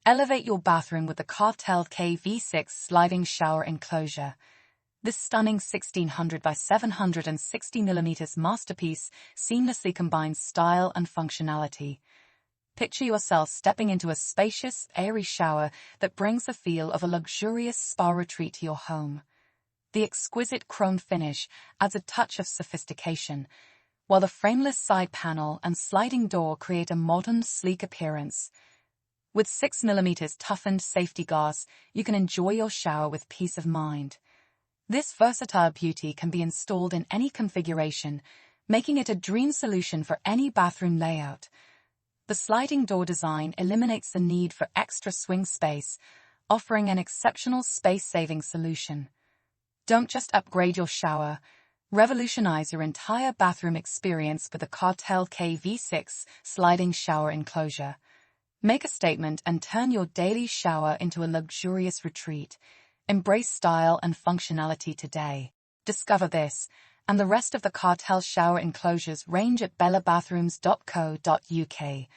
Elevate your bathroom with the Kartell KV6 Sliding Shower Enclosure. This stunning 1600 by 760 mm masterpiece seamlessly combines style and functionality. Picture yourself stepping into a spacious, airy shower that brings the feel of a luxurious spa retreat to your home. The exquisite chrome finish adds a touch of sophistication, while the frameless side panel and sliding door create a modern, sleek appearance. With 6 mm toughened safety glass, you can enjoy your shower with peace of mind. This versatile beauty can be installed in any configuration, making it a dream solution for any bathroom layout. The sliding door design eliminates the need for extra swing space, offering an exceptional space-saving solution. Don't just upgrade your shower, revolutionize your entire bathroom experience with the Kartell KV6 Sliding Shower Enclosure. Make a statement and turn your daily shower into a luxurious retreat. Embrace style and functionality today. Discover this and the rest of the Kartell shower enclosures range at bellabathrooms.co.uk.